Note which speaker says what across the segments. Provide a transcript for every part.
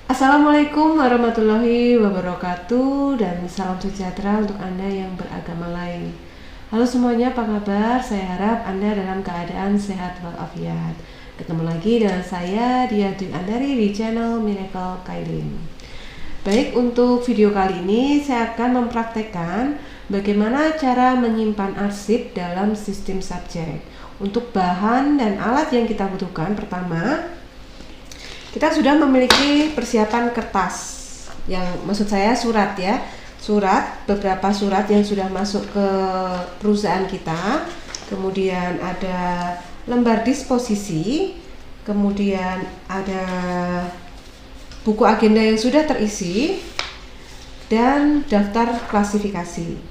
Speaker 1: Assalamualaikum warahmatullahi wabarakatuh dan salam sejahtera untuk Anda yang beragama lain. Halo semuanya, apa kabar? Saya harap Anda dalam keadaan sehat walafiat. Ketemu lagi dengan saya Dia Dwi Andari di channel Miracle Kailin. Baik, untuk video kali ini saya akan mempraktekkan bagaimana cara menyimpan arsip dalam sistem subjek. Untuk bahan dan alat yang kita butuhkan, pertama kita sudah memiliki persiapan kertas, yang maksud saya surat ya, beberapa surat yang sudah masuk ke perusahaan kita. Kemudian ada lembar disposisi, kemudian ada buku agenda yang sudah terisi, dan daftar klasifikasi.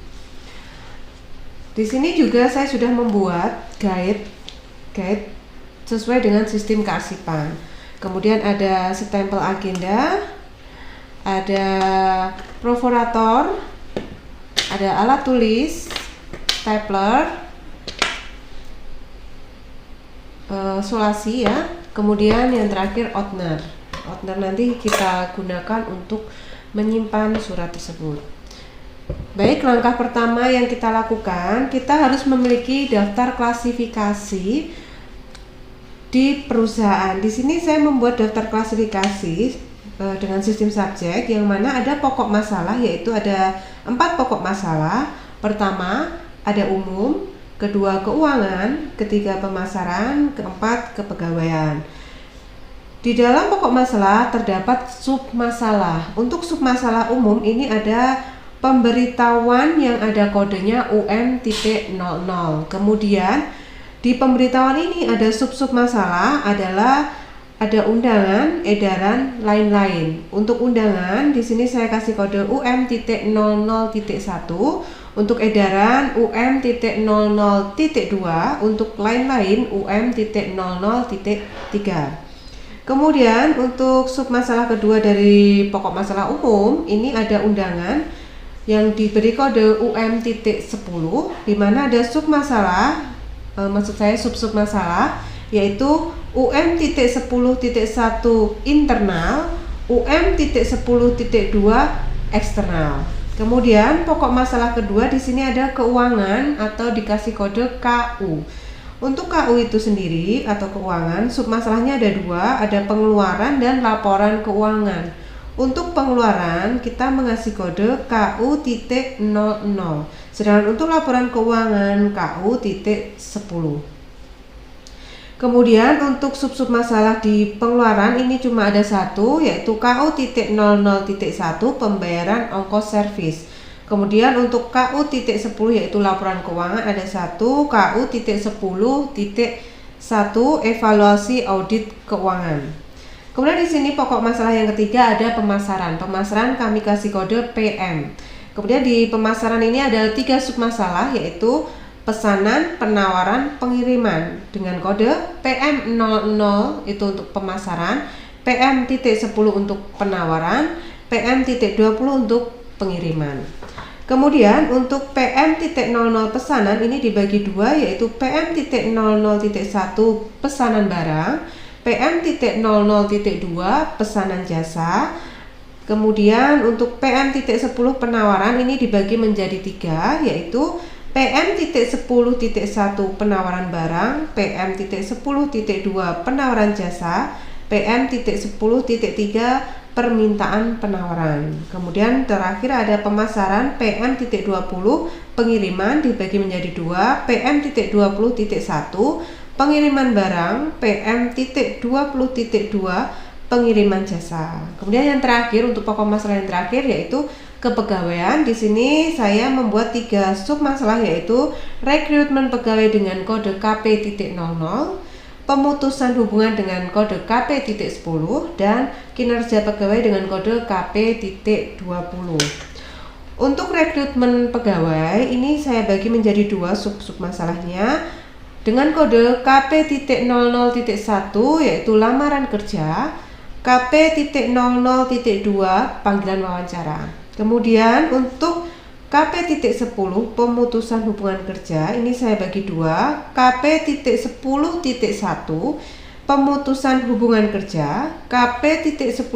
Speaker 1: Di sini juga saya sudah membuat guide sesuai dengan sistem kearsipan. Kemudian ada stempel agenda, ada perforator, ada alat tulis, stapler, solasi ya. Kemudian yang terakhir outener. Outener nanti kita gunakan untuk menyimpan surat tersebut. Baik, langkah pertama yang kita lakukan, kita harus memiliki daftar klasifikasi di perusahaan. Di sini saya membuat daftar klasifikasi dengan sistem subjek, yang mana ada pokok masalah, yaitu ada 4 pokok masalah. Pertama, ada umum, kedua keuangan, ketiga pemasaran, keempat kepegawaian. Di dalam pokok masalah terdapat sub masalah. Untuk sub masalah umum ini ada pemberitahuan yang ada kodenya UM.00. Kemudian di pemberitahuan ini ada sub-sub masalah adalah ada undangan, edaran, lain-lain. Untuk undangan di sini saya kasih kode UM.00.1, untuk edaran UM.00.2, untuk lain-lain UM.00.3. Kemudian untuk sub masalah kedua dari pokok masalah umum ini ada undangan yang diberi kode UM.10, di mana ada sub masalah, maksud saya sub masalah, yaitu UM.10.1 internal, UM.10.2 eksternal. Kemudian pokok masalah kedua di sini ada keuangan atau dikasih kode KU. Untuk KU itu sendiri atau keuangan, sub masalahnya ada 2, ada pengeluaran dan laporan keuangan. Untuk pengeluaran kita mengasih kode KU.00, sedangkan untuk laporan keuangan KU.10. Kemudian untuk sub-sub masalah di pengeluaran ini cuma ada 1, yaitu KU.00.1 pembayaran ongkos servis. Kemudian untuk KU.10 yaitu laporan keuangan ada 1, KU.10.1 evaluasi audit keuangan. Kemudian di sini pokok masalah yang ketiga ada pemasaran. Pemasaran kami kasih kode PM. Kemudian di pemasaran ini ada 3 sub masalah, yaitu pesanan, penawaran, pengiriman, dengan kode PM00 itu untuk pemasaran, PM.10 untuk penawaran, PM.20 untuk pengiriman. Kemudian untuk PM.00 pesanan ini dibagi 2, yaitu PM.00.1 pesanan barang, PM.00.2 pesanan jasa. Kemudian untuk PM.10 penawaran ini dibagi menjadi 3, yaitu PM.10.1 penawaran barang, PM.10.2 penawaran jasa, PM.10.3 permintaan penawaran. Kemudian terakhir ada pemasaran, PM.20 pengiriman dibagi menjadi 2, PM.20.1 pengiriman barang, PM.20.2 pengiriman jasa. Kemudian yang terakhir untuk pokok masalah yang terakhir yaitu kepegawaian. Di sini saya membuat 3 sub masalah, yaitu rekrutmen pegawai dengan kode KP.00, pemutusan hubungan dengan kode KP.10, dan kinerja pegawai dengan kode KP.20. Untuk rekrutmen pegawai ini saya bagi menjadi 2 sub masalahnya dengan kode KP.00.1 yaitu lamaran kerja, KP.00.2 panggilan wawancara. Kemudian untuk KP.10 pemutusan hubungan kerja ini saya bagi 2, KP.10.1 pemutusan hubungan kerja, KP.10.2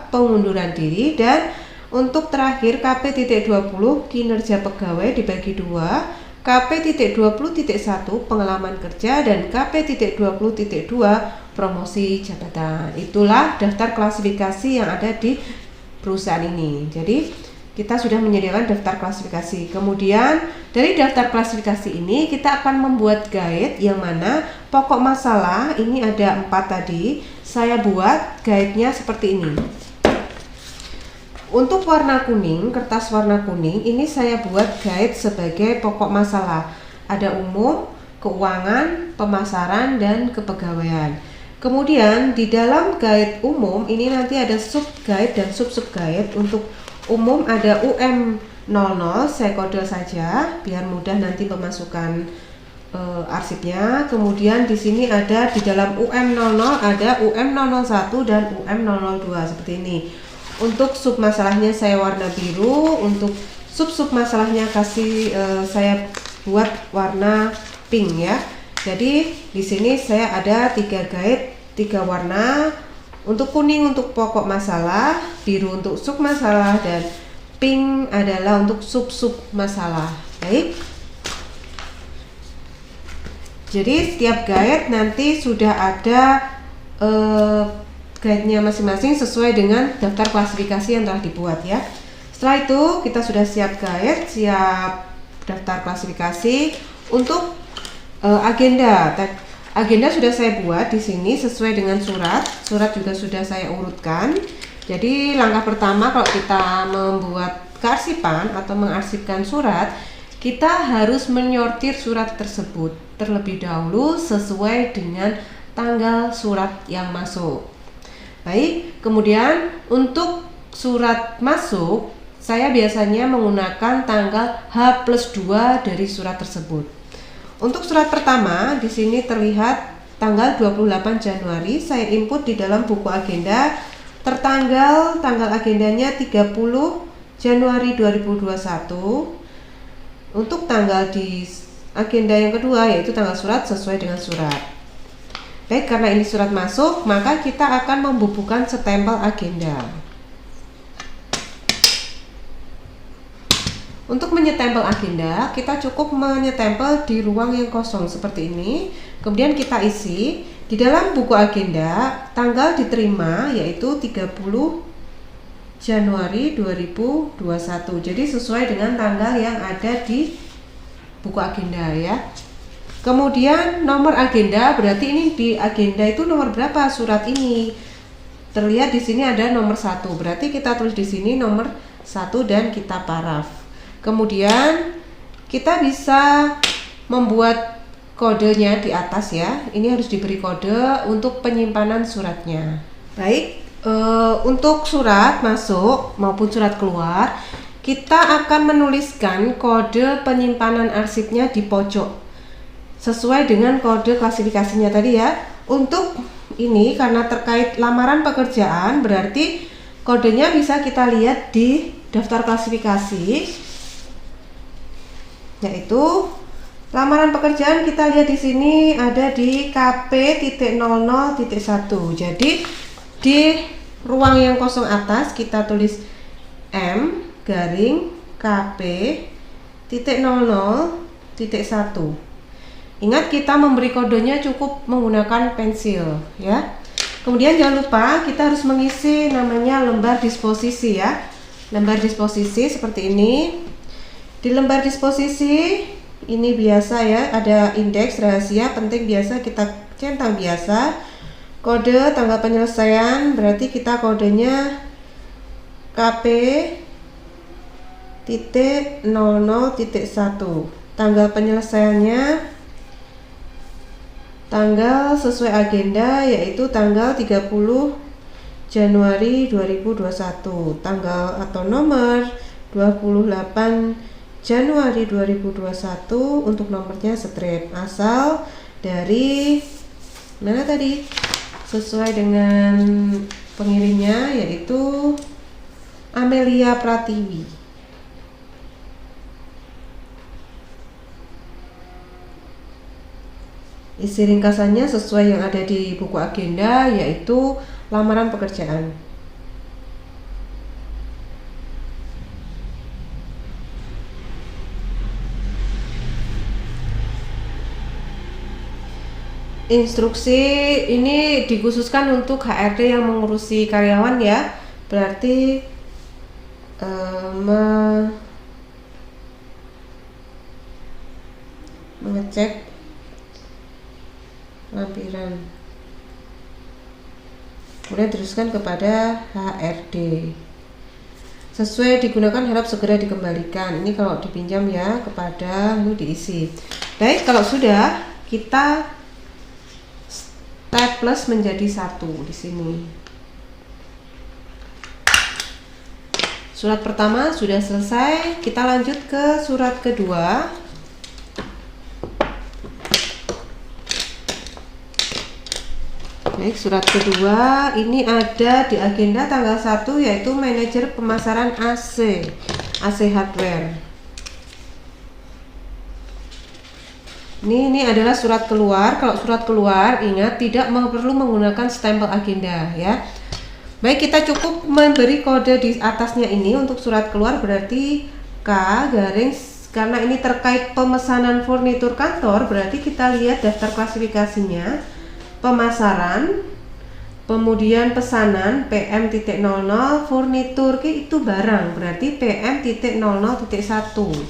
Speaker 1: pengunduran diri, dan untuk terakhir KP.20 kinerja pegawai dibagi dua, KP.20.1 pengalaman kerja, dan KP.20.2 promosi jabatan. Itulah daftar klasifikasi yang ada di perusahaan ini. Jadi kita sudah menyediakan daftar klasifikasi. Kemudian dari daftar klasifikasi ini kita akan membuat guide yang mana pokok masalah ini ada 4 tadi. Saya buat guide-nya seperti ini. Untuk warna kuning, kertas warna kuning ini saya buat guide sebagai pokok masalah. Ada umum, keuangan, pemasaran, dan kepegawaian. Kemudian di dalam guide umum ini nanti ada sub guide dan sub guide. Untuk umum ada UM00, saya kode saja biar mudah nanti pemasukan arsipnya. Kemudian di sini ada di dalam UM00 ada UM001 dan UM002 seperti ini. Untuk sub masalahnya saya warna biru, untuk sub masalahnya saya buat warna pink ya. Jadi di sini saya ada 3 guide, 3 warna. Untuk kuning untuk pokok masalah, biru untuk sub masalah, dan pink adalah untuk sub masalah. Baik. Jadi setiap guide nanti sudah ada guide-nya masing-masing sesuai dengan daftar klasifikasi yang telah dibuat ya. Setelah itu kita sudah siap guide, siap daftar klasifikasi. Untuk agenda sudah saya buat di sini sesuai dengan surat juga sudah saya urutkan. Jadi langkah pertama kalau kita membuat kearsipan atau mengarsipkan surat, kita harus menyortir surat tersebut terlebih dahulu sesuai dengan tanggal surat yang masuk. Baik, kemudian untuk surat masuk saya biasanya menggunakan tanggal H+2 dari surat tersebut. Untuk surat pertama di sini terlihat tanggal 28 Januari, saya input di dalam buku agenda tanggal agendanya 30 Januari 2021. Untuk tanggal di agenda yang kedua yaitu tanggal surat sesuai dengan surat. Baik, karena ini surat masuk, maka kita akan membubuhkan stempel agenda. Untuk menyetempel agenda, kita cukup menyetempel di ruang yang kosong seperti ini. Kemudian kita isi di dalam buku agenda tanggal diterima yaitu 30 Januari 2021. Jadi sesuai dengan tanggal yang ada di buku agenda ya. Kemudian nomor agenda, berarti ini di agenda itu nomor berapa surat ini? Terlihat di sini ada nomor 1. Berarti kita tulis di sini nomor 1 dan kita paraf. Kemudian kita bisa membuat kodenya di atas ya. Ini harus diberi kode untuk penyimpanan suratnya. Baik, untuk surat masuk maupun surat keluar, kita akan menuliskan kode penyimpanan arsipnya di pojok sesuai dengan kode klasifikasinya tadi ya. Untuk ini karena terkait lamaran pekerjaan, berarti kodenya bisa kita lihat di daftar klasifikasi, yaitu lamaran pekerjaan kita lihat di sini ada di KP.00.1. Jadi di ruang yang kosong atas kita tulis M garing KP.00.1. Ingat kita memberi kodenya cukup menggunakan pensil ya. Kemudian jangan lupa kita harus mengisi namanya lembar disposisi ya. Lembar disposisi seperti ini. Di lembar disposisi ini biasa ya, ada indeks rahasia penting biasa kita centang biasa. Kode tanggal penyelesaian berarti kita kodenya KP.00.1. Tanggal penyelesaiannya tanggal sesuai agenda yaitu tanggal 30 Januari 2021. Tanggal atau nomor 28 Januari 2021. Untuk nomornya strip asal dari mana tadi? Sesuai dengan pengirimnya yaitu Amelia Pratiwi. Isi ringkasannya sesuai yang ada di buku agenda, yaitu lamaran pekerjaan. Instruksi ini dikhususkan untuk HRD yang mengurusi karyawan ya, berarti mengecek lampiran, kemudian teruskan kepada HRD. Sesuai digunakan harap segera dikembalikan. Ini kalau dipinjam ya, kepada lalu diisi. Baik, kalau sudah kita tab plus menjadi 1 di sini. Surat pertama sudah selesai, kita lanjut ke surat kedua. Baik, surat kedua ini ada di agenda tanggal 1, yaitu manajer pemasaran AC hardware. Ini adalah surat keluar. Kalau surat keluar, ingat tidak perlu menggunakan stempel agenda ya. Baik, kita cukup memberi kode di atasnya ini untuk surat keluar, berarti K garing, karena ini terkait pemesanan furnitur kantor, berarti kita lihat daftar klasifikasinya. Pemasaran, kemudian pesanan PM.00, furnitur itu barang, berarti PM.00.1,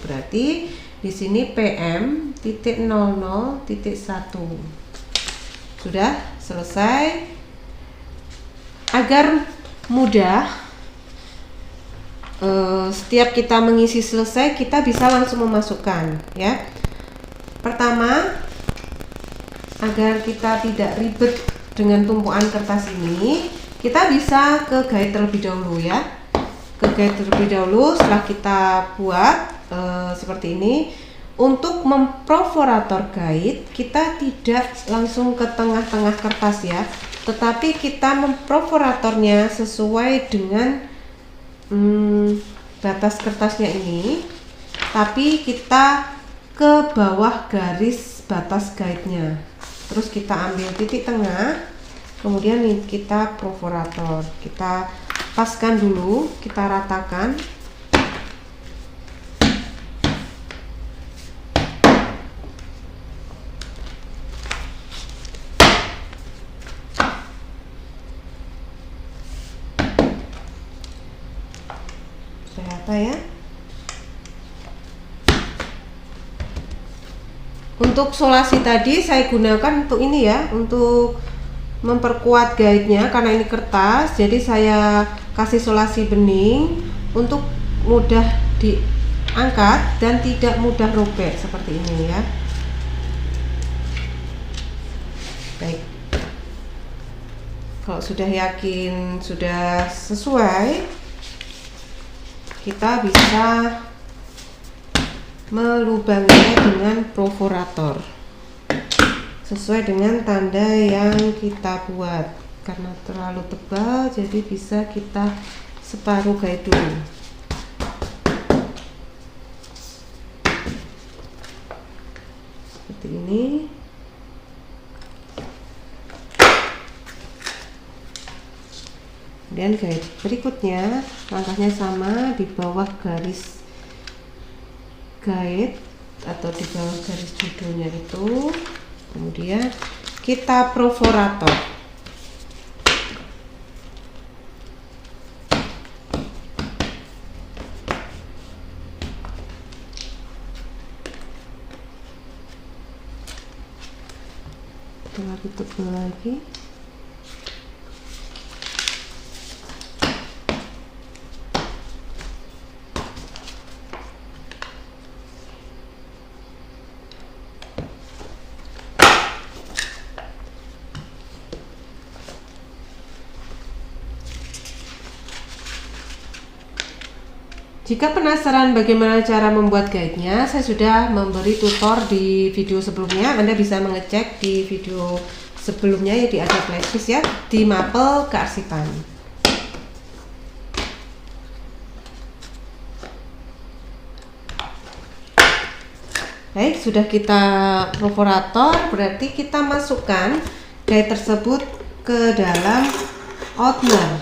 Speaker 1: berarti di sini PM.00.1. Sudah selesai. Agar mudah, setiap kita mengisi selesai, kita bisa langsung memasukkan ya. Pertama, agar kita tidak ribet dengan tumpuan kertas ini, kita bisa ke guide terlebih dahulu ya. Ke guide terlebih dahulu, setelah kita buat seperti ini. Untuk memperforator guide, kita tidak langsung ke tengah-tengah kertas ya, tetapi kita memperforatornya sesuai dengan batas kertasnya ini, tapi kita ke bawah garis batas guide-nya. Terus kita ambil titik tengah, kemudian kita perforator, kita paskan dulu, kita ratakan. Ya. Untuk solasi tadi saya gunakan untuk ini ya, untuk memperkuat guide-nya, karena ini kertas, jadi saya kasih solasi bening untuk mudah diangkat dan tidak mudah robek seperti ini ya. Baik, kalau sudah yakin sudah sesuai, kita bisa melubanginya dengan perforator sesuai dengan tanda yang kita buat. Karena terlalu tebal, jadi bisa kita separuh guide dulu. Seperti ini. Kemudian guide berikutnya, langkahnya sama, di bawah garis guide atau di bawah garis judulnya itu, kemudian kita perforator. Lebih tebal lagi. Jika penasaran bagaimana cara membuat guide-nya, saya sudah memberi tutor di video sebelumnya. Anda bisa mengecek di video sebelumnya ya, di ada playlist ya, di mapel kearsipan. Baik, sudah kita perforator, berarti kita masukkan guide tersebut ke dalam outener,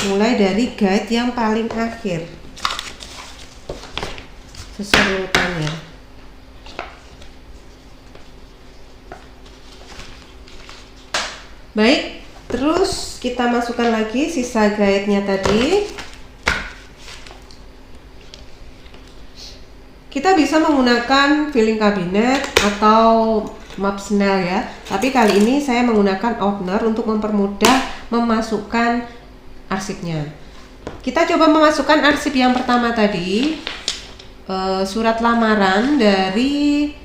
Speaker 1: mulai dari guide yang paling akhir sesuai urutannya. Baik, terus kita masukkan lagi sisa guide-nya tadi. Kita bisa menggunakan filing cabinet atau map snell ya, tapi kali ini saya menggunakan outener untuk mempermudah memasukkan arsipnya. Kita coba memasukkan arsip yang pertama tadi, surat lamaran dari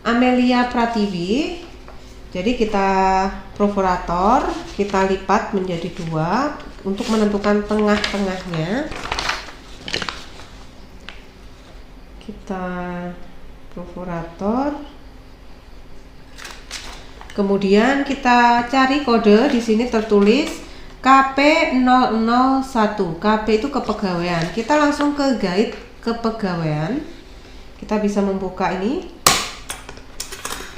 Speaker 1: Amelia Pratiwi. Jadi kita perforator, kita lipat menjadi 2 untuk menentukan tengah-tengahnya. Kita perforator, kemudian kita cari kode. Di sini tertulis KP001. KP itu kepegawaian. Kita langsung ke guide kepegawaian. Kita bisa membuka ini,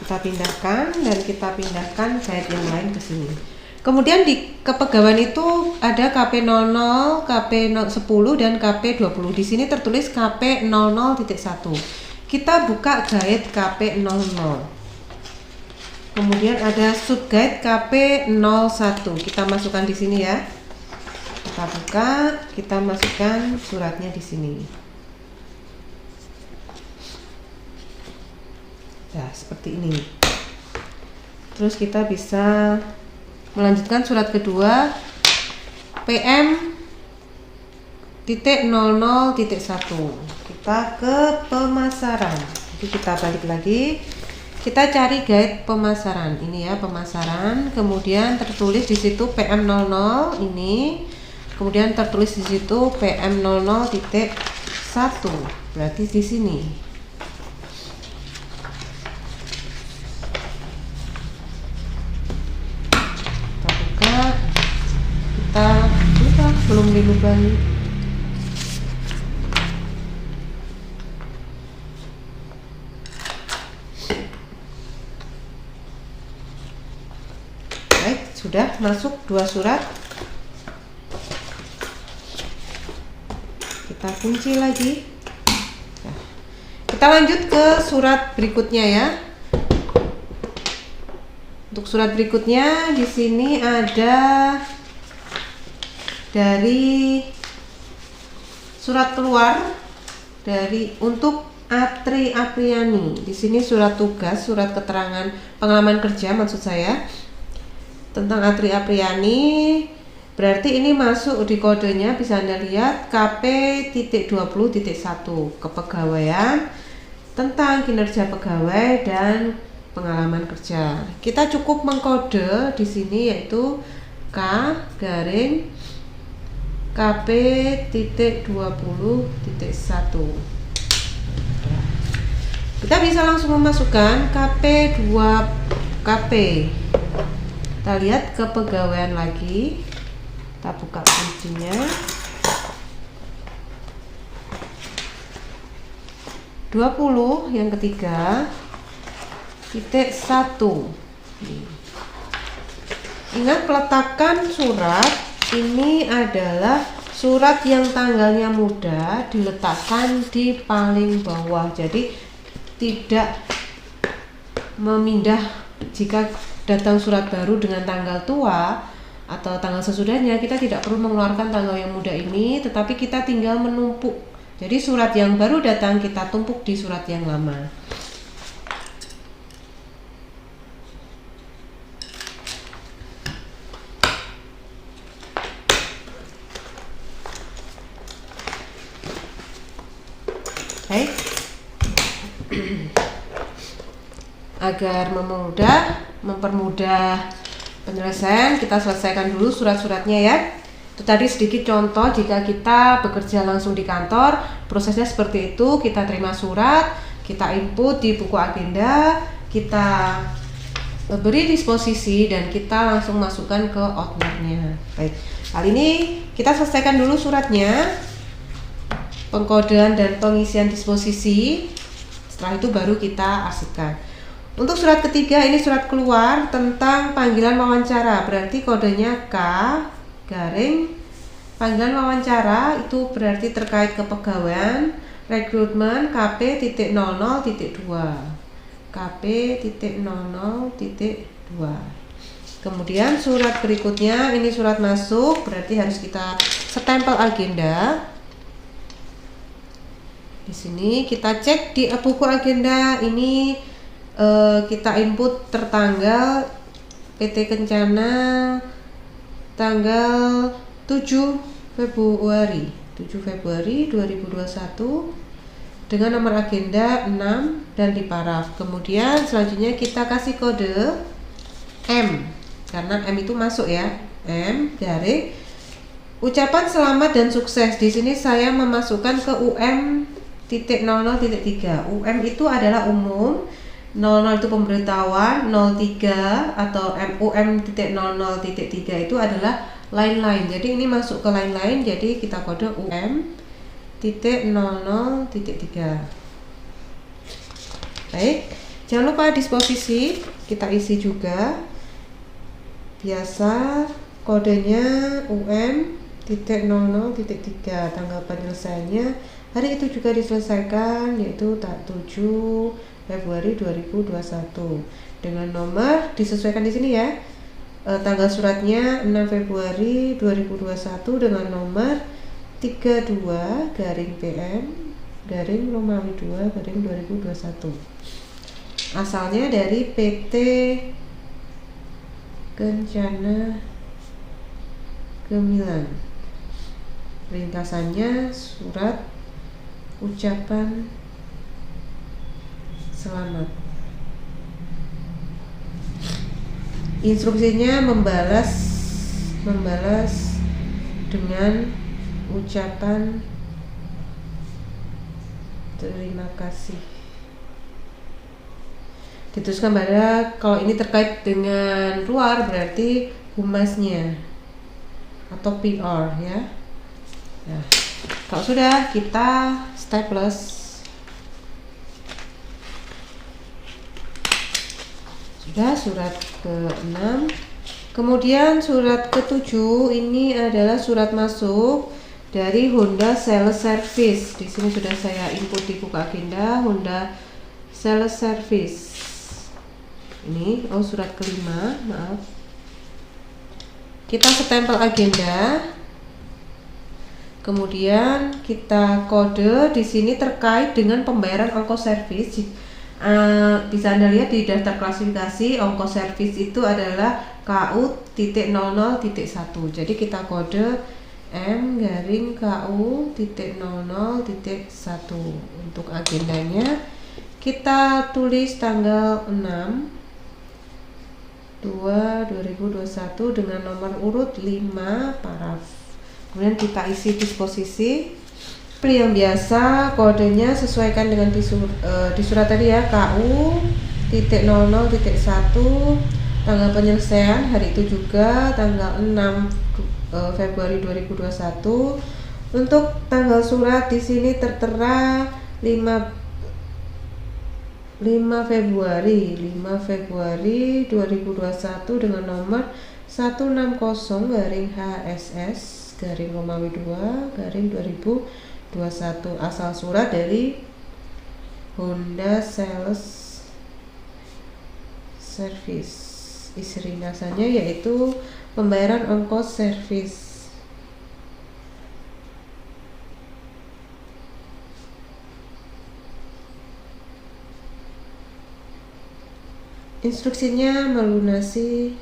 Speaker 1: kita pindahkan dan kita pindahkan guide yang lain ke sini. Kemudian di kepegawaian itu ada KP00, KP10 dan KP20. Di sini tertulis KP00.1. Kita buka guide KP00. Kemudian ada subguide KP01. Kita masukkan di sini ya. Kita buka, kita masukkan suratnya di sini. Nah, seperti ini. Terus kita bisa melanjutkan surat kedua, PM.00.1. Kita ke pemasaran. Jadi kita balik lagi, kita cari guide pemasaran. Ini ya, pemasaran. Kemudian tertulis di situ PM00 ini. Kemudian tertulis di situ PM00.1. Berarti di sini. Kita belum dilubangi. Baik, sudah masuk 2 surat. Kita kunci lagi. Nah, kita lanjut ke surat berikutnya ya. Untuk surat berikutnya di sini ada dari surat keluar dari untuk Atri Apriani. Di sini surat tugas, surat keterangan pengalaman kerja maksud saya tentang Atri Apriani. Berarti ini masuk di kodenya, bisa Anda lihat KP.20.1, kepegawaian tentang kinerja pegawai dan pengalaman kerja. Kita cukup mengkode di sini yaitu KP.20.1. Kita bisa langsung memasukkan KP. Kita lihat kepegawaian lagi. Kita buka kuncinya. 20 yang ketiga titik 1. Ingat, peletakan surat ini adalah surat yang tanggalnya muda diletakkan di paling bawah. Jadi tidak memindah jika datang surat baru dengan tanggal tua atau tanggal sesudahnya. Kita tidak perlu mengeluarkan tanggal yang muda ini, tetapi kita tinggal menumpuk. Jadi surat yang baru datang kita tumpuk di surat yang lama. Baik. Agar mempermudah penyelesaian, kita selesaikan dulu surat-suratnya ya. Itu tadi sedikit contoh jika kita bekerja langsung di kantor, prosesnya seperti itu. Kita terima surat, kita input di buku agenda, kita beri disposisi dan kita langsung masukkan ke outenernya. Baik, kali ini kita selesaikan dulu suratnya, pengkodean dan pengisian disposisi. Setelah itu baru kita arsipkan. Untuk surat ketiga, ini surat keluar tentang panggilan wawancara, berarti kodenya K garing panggilan wawancara, itu berarti terkait kepegawaian rekrutmen KP.00.2 KP.00.2. Kemudian surat berikutnya, ini surat masuk, berarti harus kita stempel agenda. Di sini kita cek di buku agenda ini, kita input tertanggal PT Kencana tanggal 7 Februari 2021 dengan nomor agenda 6 dan di paraf. Kemudian selanjutnya kita kasih kode M, karena M itu masuk ya, M garing ucapan selamat dan sukses. Di sini saya memasukkan ke UM.00.3. UM itu adalah umum, 00 itu pemberitahuan, 03 atau UM.00.3 itu adalah line-line. Jadi ini masuk ke line-line, jadi kita kode UM.00.3. Baik, jangan lupa disposisi kita isi juga. Biasa kodenya UM.00.3. Tanggal penyelesaiannya hari itu juga diselesaikan, yaitu 7 Februari 2021 dengan nomor disesuaikan di sini ya. Tanggal suratnya 6 Februari 2021 dengan nomor 32 garing PM garing Romawi 2 garing 2021. Asalnya dari PT Kencana Gemilang. Ringkasannya surat ucapan selamat. Instruksinya membalas dengan ucapan terima kasih. Dituliskan pada, kalau ini terkait dengan luar berarti humasnya atau PR ya. Nah, kalau sudah kita staples. Sudah surat ke-6. Kemudian surat ke-7 ini adalah surat masuk dari Honda Sales Service. Di sini sudah saya input di buku agenda Honda Sales Service. Ini surat ke-5, maaf. Kita stempel agenda. Kemudian kita kode di sini terkait dengan pembayaran ongkos servis. Bisa Anda lihat di daftar klasifikasi ongkos servis itu adalah KU.00.1. Jadi kita kode M garing KU.00.1. Untuk agendanya kita tulis tanggal 6/2/2021 dengan nomor urut 5 paraf. Kemudian kita isi disposisi. Seperti yang biasa, kodenya sesuaikan dengan di surat tadi ya, KU.00.1. Tanggal penyelesaian hari itu juga tanggal 6 Februari 2021. Untuk tanggal surat di sini tertera 5 Februari 2021 dengan nomor 160-HSS garing Romawi 2 garing 2021. Asal surat dari Honda Sales Service. Isi ringkasannya yaitu pembayaran ongkos servis. Instruksinya melunasi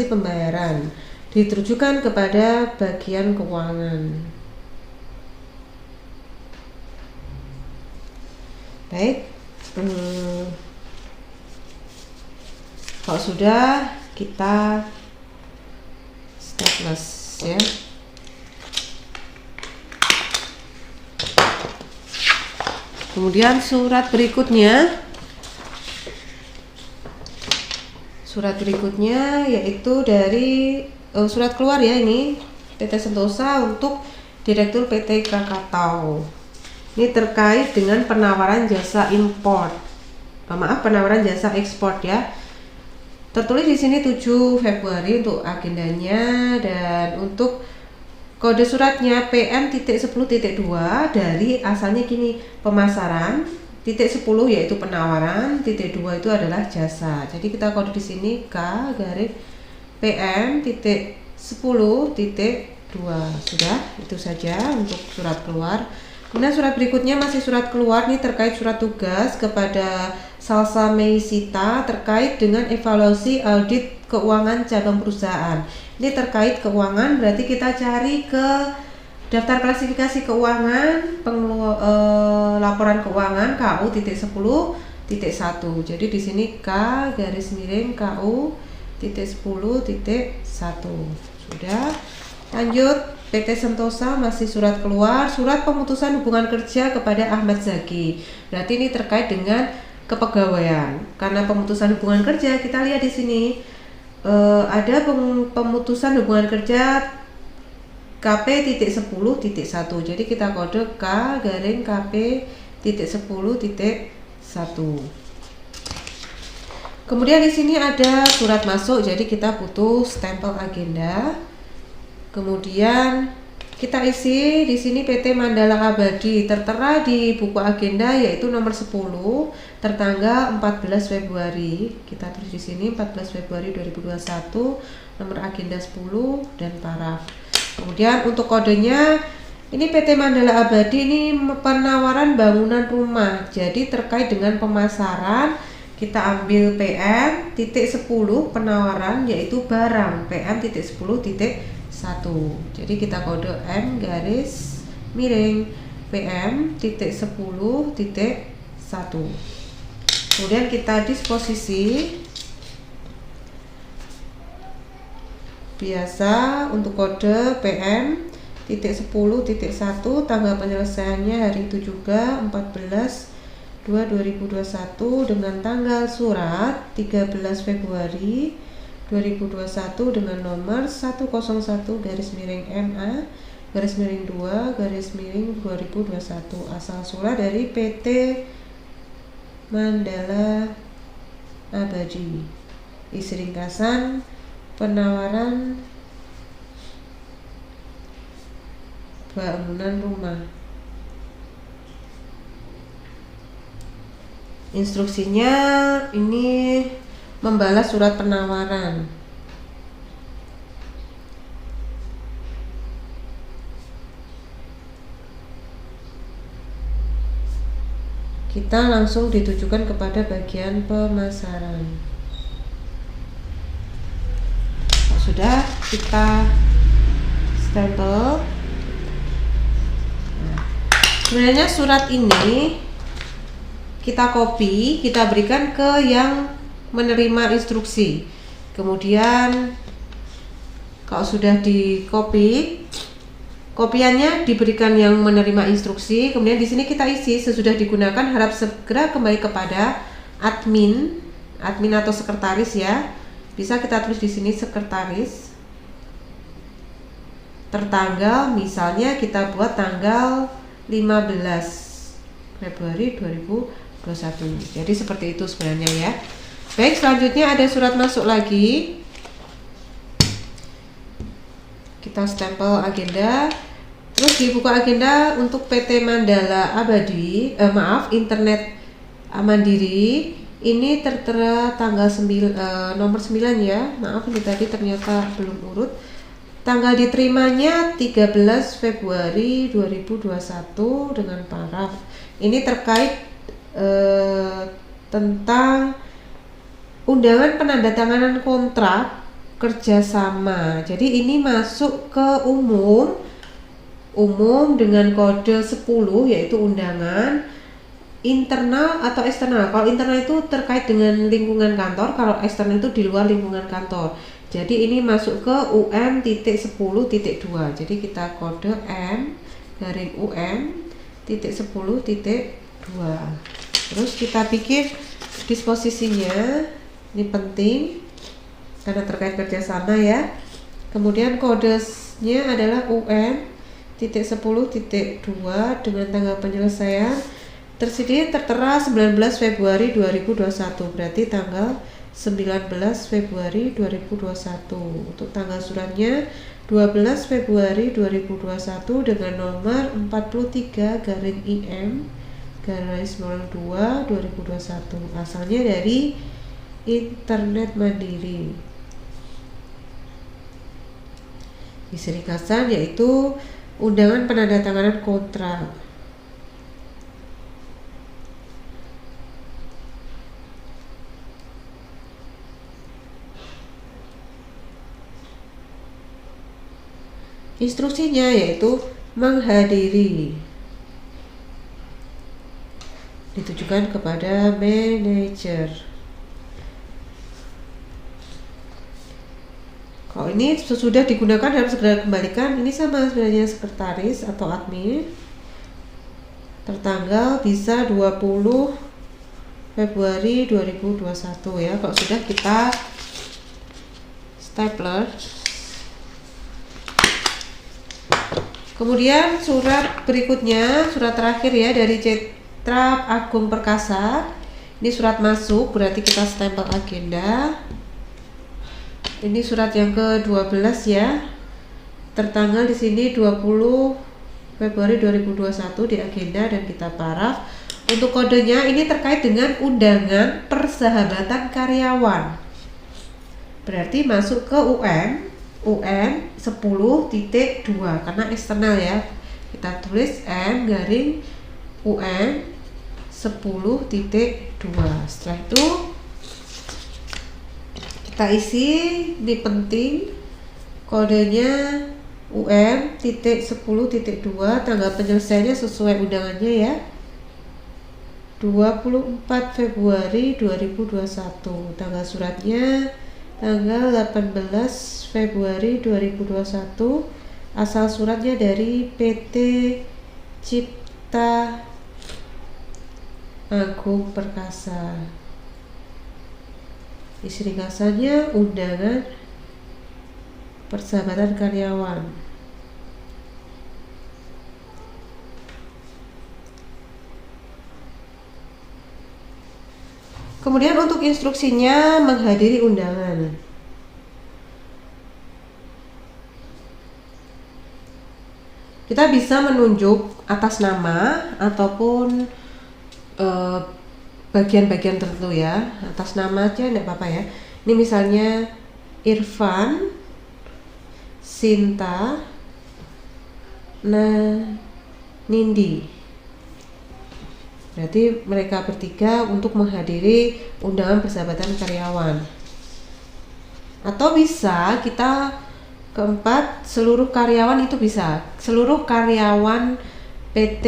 Speaker 1: pembayaran, ditujukan kepada bagian keuangan. Baik, kalau sudah kita staples ya. Kemudian surat berikutnya yaitu dari surat keluar ya, ini PT Sentosa untuk Direktur PT Krakatau. Ini terkait dengan penawaran jasa import. Penawaran jasa ekspor ya. Tertulis di sini 7 Februari untuk agendanya, dan untuk kode suratnya PM.10.2 dari asalnya gini, pemasaran, .10 yaitu penawaran, .2 itu adalah jasa. Jadi kita kode di sini K garis PM.10.2. Sudah, itu saja untuk surat keluar. Kemudian surat berikutnya masih surat keluar nih, terkait surat tugas kepada Salsa Meisita terkait dengan evaluasi audit keuangan cabang perusahaan. Ini terkait keuangan, berarti kita cari ke daftar klasifikasi keuangan, laporan keuangan KU.10.1. Jadi di sini K garis miring KU.10.1. Sudah. Lanjut, PT Sentosa masih surat keluar, surat pemutusan hubungan kerja kepada Ahmad Zaki. Berarti ini terkait dengan kepegawaian. Karena pemutusan hubungan kerja, kita lihat di sini ada pemutusan hubungan kerja KP.10.1. Jadi kita kode K garing KP.10.1. Kemudian di sini ada surat masuk, jadi kita butuh stempel agenda. Kemudian kita isi di sini PT Mandala Abadi, tertera di buku agenda yaitu nomor 10 tertanggal 14 Februari. Kita tulis di sini 14 Februari 2021, nomor agenda 10 dan paraf. Kemudian untuk kodenya ini PT Mandala Abadi, ini penawaran bangunan rumah. Jadi terkait dengan pemasaran, kita ambil PM.10 penawaran yaitu barang PM.10.1. Jadi kita kode M garis miring PM.10.1. Kemudian kita disposisi biasa untuk kode PM.10.1, tanggal penyelesaiannya hari itu juga 14/2/2021 dengan tanggal surat 13 Februari 2021 dengan nomor 101 garis miring MA garis miring 2 garis miring 2021. Asal surat dari PT Mandala Abadi. Isi ringkasan penawaran bangunan rumah. Instruksinya ini membalas surat penawaran. Kita langsung ditujukan kepada bagian pemasaran. Sudah, kita stempel. Sebenarnya surat ini kita copy, kita berikan ke yang menerima instruksi. Kemudian kalau sudah di copy, kopiannya diberikan yang menerima instruksi. Kemudian di sini kita isi sesudah digunakan, harap segera kembali kepada admin atau sekretaris ya. Bisa kita tulis di sini sekretaris. Tertanggal misalnya kita buat tanggal 15 Februari 2021. Jadi seperti itu sebenarnya ya. Baik, selanjutnya ada surat masuk lagi. Kita stempel agenda. Terus di buku agenda untuk PT Mandala Abadi, Internet Mandiri, ini tertera tanggal nomor 9 ya. Maaf ini tadi ternyata belum urut. Tanggal diterimanya 13 Februari 2021 dengan paraf. Ini terkait tentang undangan penandatanganan kontrak kerjasama. Jadi ini masuk ke umum dengan kode 10 yaitu undangan internal atau eksternal. Kalau internal itu terkait dengan lingkungan kantor, kalau eksternal itu di luar lingkungan kantor. Jadi ini masuk ke UM.10.2. Jadi kita kode M garing UM.10.2. Terus kita pikir disposisinya. Ini penting karena terkait kerjasama ya. Kemudian kode nya adalah UN.10.2 dengan tanggal penyelesaian tertera 19 Februari 2021, berarti tanggal 19 Februari 2021. Untuk tanggal suratnya 12 Februari 2021 dengan nomor 43-IM/2 asalnya dari Internet Mandiri. Isi ringkasan yaitu undangan penandatanganan kontrak. Instruksinya yaitu menghadiri, ditujukan kepada manajer. Kalau ini sesudah digunakan harus segera kembalikan. Ini sama sebenarnya sekretaris atau admin. Tertanggal bisa 20 Februari 2021 ya. Kalau sudah kita stapler. Kemudian surat berikutnya, surat terakhir ya dari Citra Agung Perkasa. Ini surat masuk, berarti kita stempel agenda. Ini surat yang ke-12 ya. Tertanggal di sini 20 Februari 2021 di agenda dan kita paraf. Untuk kodenya ini terkait dengan undangan persahabatan karyawan. Berarti masuk ke UN 10.2 karena eksternal ya. Kita tulis M/UN 10.2. Setelah itu kita isi di penting kodenya UN 10.2, tanggal penyelesaiannya sesuai undangannya ya, 24 Februari 2021. Tanggal suratnya tanggal 18 Februari 2021. Asal suratnya dari PT Cipta Agung Perkasa. Isi ringkasannya undangan persahabatan karyawan. Kemudian untuk instruksinya menghadiri undangan. Kita bisa menunjuk atas nama ataupun bagian-bagian tertentu ya. Atas nama aja enggak apa-apa ya. Ini misalnya Irfan, Sinta, Nindi. Berarti mereka bertiga untuk menghadiri undangan persahabatan karyawan. Atau bisa kita keempat seluruh karyawan, itu bisa seluruh karyawan PT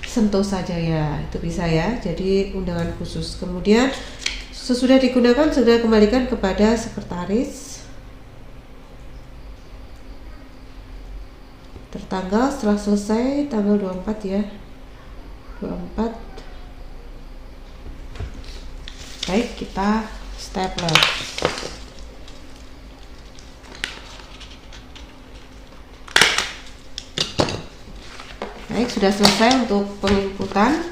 Speaker 1: Sentosa Jaya, itu bisa ya, jadi undangan khusus. Kemudian sesudah digunakan sudah kembalikan kepada sekretaris. Tertanggal setelah selesai tanggal 24 ya, 24. Baik, kita stapler. Baik, sudah selesai untuk penginputan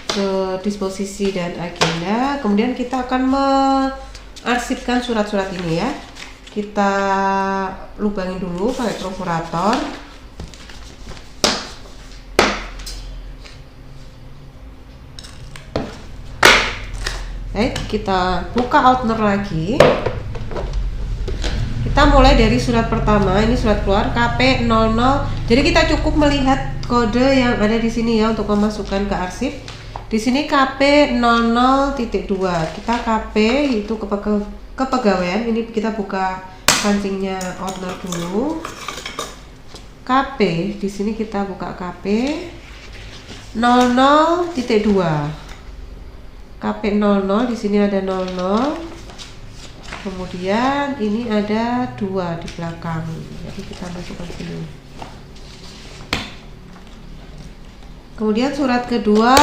Speaker 1: ke disposisi dan agenda. Kemudian kita akan mengarsipkan surat-surat ini ya. Kita lubangin dulu pakai perforator. Baik, kita buka Outner lagi. Kita mulai dari surat pertama. Ini surat keluar KP00. Jadi kita cukup melihat kode yang ada di sini ya untuk memasukkan ke arsip. Di sini KP00.2. Kita KP itu kepegawaian. Ini kita buka kancingnya Outner dulu. KP di sini kita buka KP 00.2. KP00 di sini ada 00. Kemudian ini ada 2 di belakang. Jadi kita masukkan sini. Kemudian surat kedua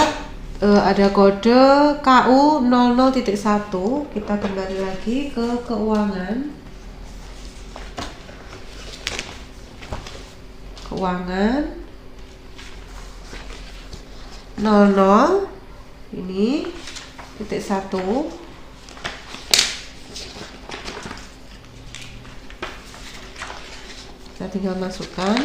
Speaker 1: ada kode KU 00.1. Kita kembali lagi ke keuangan. keuangan 00 ini titik 1 kita tinggal masukkan.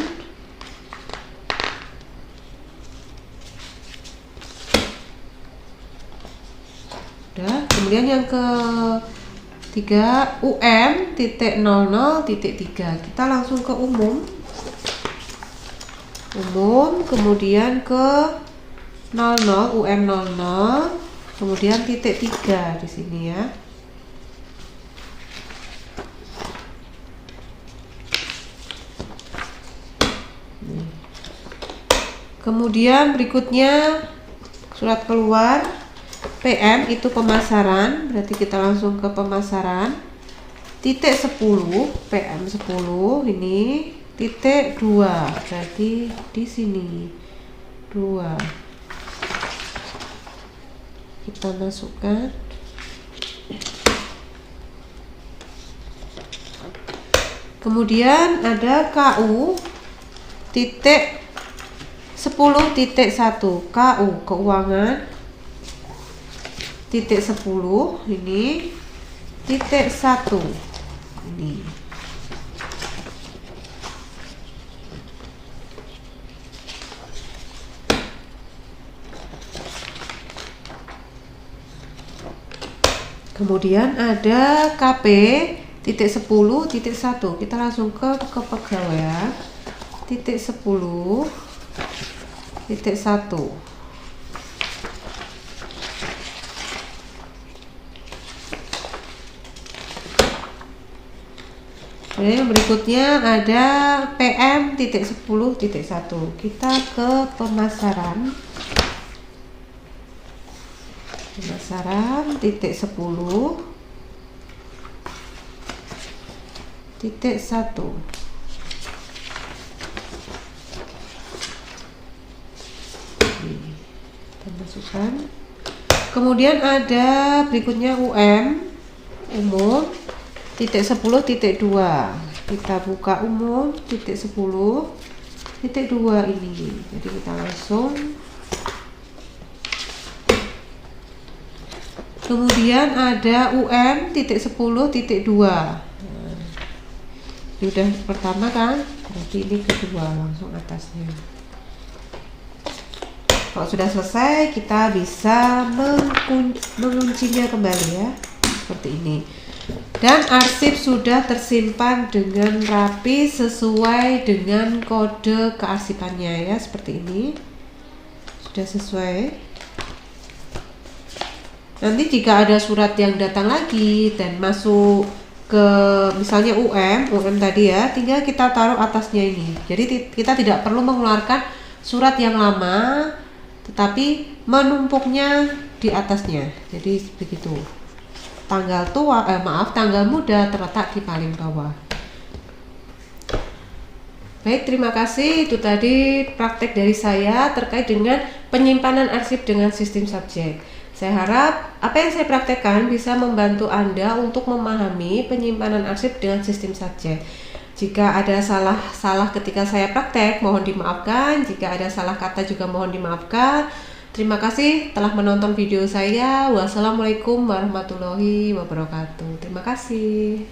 Speaker 1: Udah, kemudian yang ketiga UM.00.3 kita langsung ke umum, kemudian ke 00 UM00, kemudian titik 3 di sini ya. Kemudian berikutnya surat keluar PM itu pemasaran, berarti kita langsung ke pemasaran. Titik 10 PM 10 ini titik 2, berarti di sini 2 kita masukkan. Kemudian ada KU titik 10.1 KU keuangan titik 10 ini titik 1 ini. Kemudian ada KP titik 10.1, kita langsung ke kepegawaian titik 10.1. Yang berikutnya ada PM titik 10.1, kita ke pemasaran titik 10.1. Kita masukkan. Kemudian ada berikutnya umum titik 10.2, kita buka umum titik 10.2 ini, jadi kita langsung. Kemudian ada titik 10.2, ini udah pertama kan, berarti ini kedua, langsung atasnya. Kalau sudah selesai kita bisa menguncinya kembali ya, seperti ini. Dan arsip sudah tersimpan dengan rapi sesuai dengan kode kearsipannya ya, seperti ini. Sudah sesuai. Nanti jika ada surat yang datang lagi dan masuk ke misalnya UM tadi ya, tinggal kita taruh atasnya ini. Jadi kita tidak perlu mengeluarkan surat yang lama, tetapi menumpuknya di atasnya. Jadi begitu. Tanggal muda terletak di paling bawah. Baik, terima kasih. Itu tadi praktek dari saya terkait dengan penyimpanan arsip dengan sistem subjek. Saya harap apa yang saya praktekkan bisa membantu Anda untuk memahami penyimpanan arsip dengan sistem subjek. Jika ada salah ketika saya praktek, mohon dimaafkan. Jika ada salah kata juga mohon dimaafkan. Terima kasih telah menonton video saya. Wassalamualaikum warahmatullahi wabarakatuh. Terima kasih.